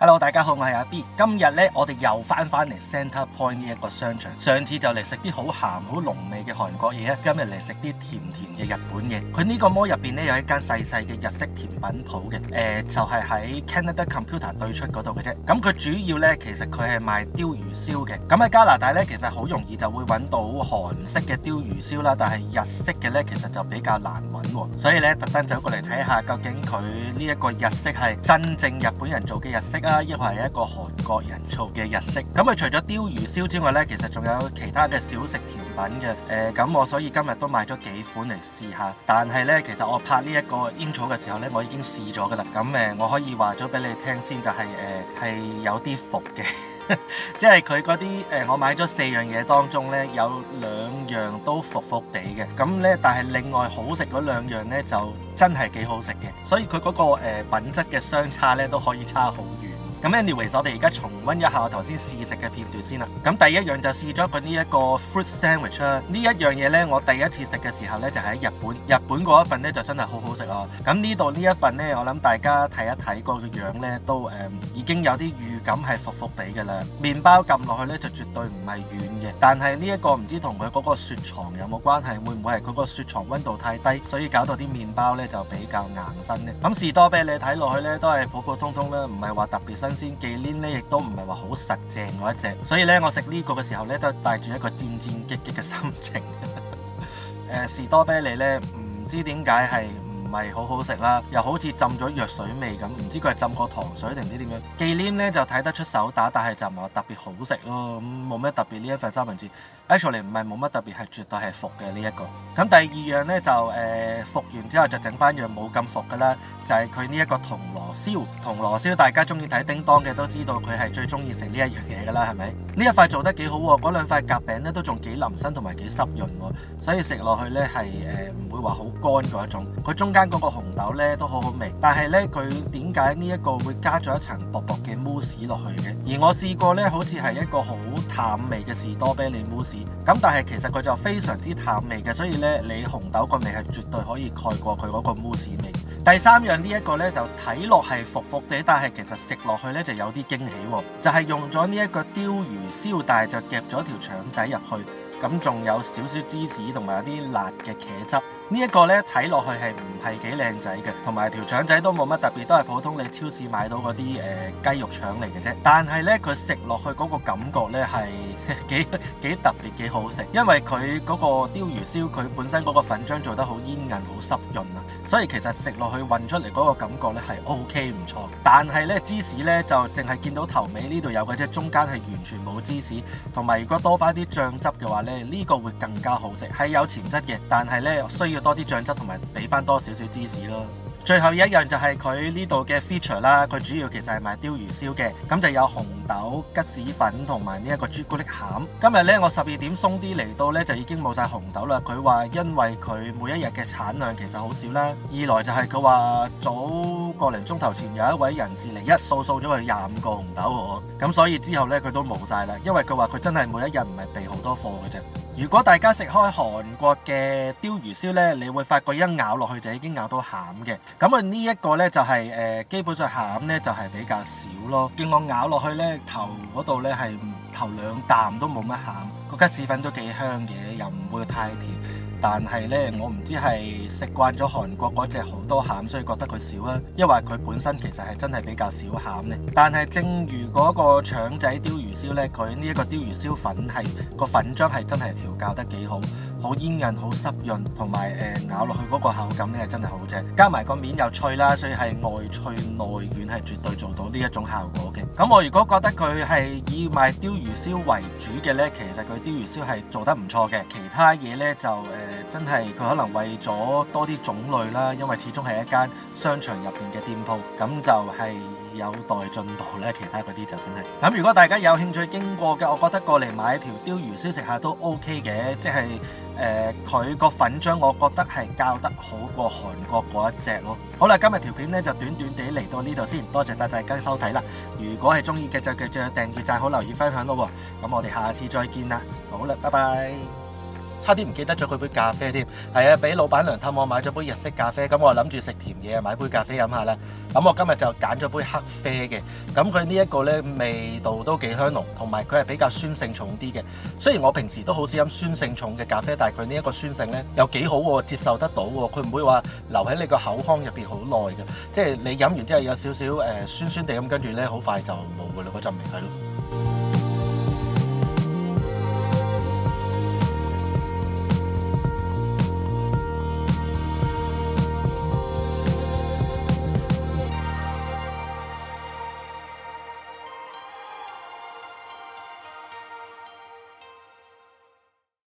Hello， 大家好，我係阿 B。今日咧，我哋又翻嚟 Center Point 呢一個商場。上次就嚟食啲好鹹、好濃味嘅韓國嘢，今日嚟食啲甜嘅日本嘢。佢呢個 mall 入邊咧有一間細細嘅日式甜品鋪嘅，就係喺 Canada Computer 對出嗰度嘅啫。咁佢主要咧，其實佢係賣鯛魚燒嘅。咁喺加拿大咧，其實好容易就會揾到韓式嘅鯛魚燒啦，但係日式嘅咧，其實就比較難揾喎。所以咧，特登走過嚟睇下，究竟佢呢一個日式係真正日本人做嘅日式啊，亦或係一個韓國人做嘅日式。咁佢除咗鯛魚燒之外呢，其實仲有其他嘅小食甜品嘅。咁我所以今日都買咗幾款嚟試下。但係呢，其實我拍呢一個 intro 嘅時候呢，我已經試咗噶啦。咁我可以話咗俾你聽先，就係係有啲服嘅。即係佢嗰啲我買咗4樣嘢當中呢，有2樣都服地嘅。咁呢，但係另外好食嗰2樣呢，就真係幾好食嘅。所以佢嗰個品質嘅相差呢，都可以差好遠。咁 anyways， 我哋而家重溫一下我頭先試食嘅片段先啦。咁第一樣就試咗佢呢一個 fruit sandwich 啦。呢一樣嘢呢，我第一次食嘅時候呢，就喺日本。日本嗰一份呢，就真係好好食啊。咁呢度呢一份呢，我諗大家睇一睇個樣呢，都已經有啲預感係服地嘅啦。麵包撳落去呢，就絕對唔係軟嘅。但係呢一個唔知同佢嗰個雪藏有冇關係，會唔會係佢個雪藏溫度太低，所以搞到啲麵包呢就比較硬身呢？咁士多啤梨睇落去呢，都係普普通通啦，唔係話特別新鮮，忌廉呢亦都唔係話好實淨嗰一隻，所以咧我食呢個嘅時候咧都帶住一個戰戰兢兢嘅心情。士多啤梨咧唔知點解係唔係好好食啦，又好似浸咗藥水味咁，唔知佢係浸過糖水定唔知點樣。忌廉咧就睇得出手打，但係就唔係話特別好食咯，咁冇咩特別呢一份三文治。actually 唔係冇乜特別，係絕對係服嘅呢一個。咁第二樣咧就服完之後就整翻樣冇咁服噶啦，就係佢呢一個銅鑼燒。銅鑼燒大家中意睇叮當嘅都知道佢係最中意食呢一樣嘢噶啦，係咪？呢一塊做得幾好喎，嗰2塊夾餅咧都仲幾腍身同埋幾濕潤喎，所以食落去咧係唔會話好乾嗰一種。佢中間嗰個紅豆咧都好好味，但係咧佢點解呢一個會加咗一層薄薄嘅慕斯落去嘅？而我試過咧，好似係一個好淡味嘅士多啤梨慕斯。咁但係其實佢就非常之淡味嘅，所以咧你紅豆個味係絕對可以蓋過佢嗰個慕斯味。第3樣呢一個咧就睇落係服地，但係其實食落去咧就有啲驚喜喎，就係用咗呢一個鯛魚燒，但係就夾咗條腸仔入去，咁仲有少少芝士同埋有啲辣嘅茄汁。呢一個呢睇落去係唔係幾靚仔嘅，同埋條腸仔都冇乜特別，都係普通你超市買到嗰啲雞肉腸嚟嘅啫。但係呢，佢食落去嗰個感覺呢係幾特別幾好食，因為佢嗰個鯛魚燒佢本身嗰個粉漿做得好煙韌好濕潤啊，所以其實食落去混出嚟嗰個感覺呢係 OK 唔錯。但係呢，芝士呢就淨係見到頭尾呢度有嘅啫，中間係完全冇芝士。同埋如果多翻啲醬汁嘅話呢，呢個會更加好食，係有潛質嘅，但係呢，需要多啲醬汁同埋俾翻多少少芝士咯。最後一樣就係佢呢度嘅 feature 啦，佢主要其實係賣鯛魚燒嘅，咁就有紅豆、吉士粉同埋呢一個朱古力餡。今日呢，我12點鬆啲嚟到呢，就已經冇晒紅豆啦。佢話因為佢每一日嘅產量其實好少啦，二來就係佢話早個零鐘頭前有一位人士嚟一掃咗佢25個紅豆喎，咁所以之後呢，佢都冇晒啦，因為佢話佢真係每一日唔係備好多貨嘅啫。如果大家食開韓國嘅鯛魚燒呢，你會發覺一咬落去就已經咬到餡嘅。咁啊呢一個呢，就係基本上餡呢就係比較少咯。見我咬落去呢，頭嗰度呢係頭2啖都冇乜餡，個吉士粉都幾香嘅，又唔會太甜。但係呢，我唔知係食慣咗韓國嗰隻好多餡，所以覺得佢少啊。因為佢本身其實係真係比較少餡呢。但係正如嗰個腸仔鯛魚燒呢，佢呢一個鯛魚燒粉係個粉漿係真係調教得幾好，好煙韌、好濕潤，同埋咬落去嗰個口感呢係真係好正。加埋個面又脆啦，所以係外脆內軟，係絕對做到呢一種效果嘅。咁我如果覺得佢係以賣鯛魚燒為主嘅呢，其實佢鯛魚燒係做得唔錯嘅。其他嘢呢，就真係佢可能為咗多啲種類啦，因為始終係一間商場入邊嘅店鋪，咁就係有待進步咧。其他嗰啲就真係咁。如果大家有興趣經過嘅，我覺得過嚟買條鯛魚燒食下都 OK 嘅，即係佢個粉漿我覺得係教得好過韓國嗰一隻咯。好啦，今日條片咧就短短地嚟到呢度先，多謝大家收睇啦。如果係中意嘅就記住訂閱、讚好、留言、分享咯。咁我哋下次再見啦。好啦，拜拜。差啲唔記得咗佢杯咖啡添。係啊，俾老闆娘氹我買咗杯日式咖啡，咁我諗住食甜嘢，買杯咖啡飲下啦。咁我今日就揀咗杯黑啡嘅，咁佢呢一個呢，味道都幾香濃，同埋佢係比較酸性重啲嘅。雖然我平時都好少飲酸性重嘅咖啡，但係佢呢一個酸性呢，又幾好喎，接受得到喎。佢唔會話留喺你個口腔入邊好耐嘅，即係你飲完之後有少少酸酸地咁，跟住呢，好快就冇㗎啦，嗰陣味係咯。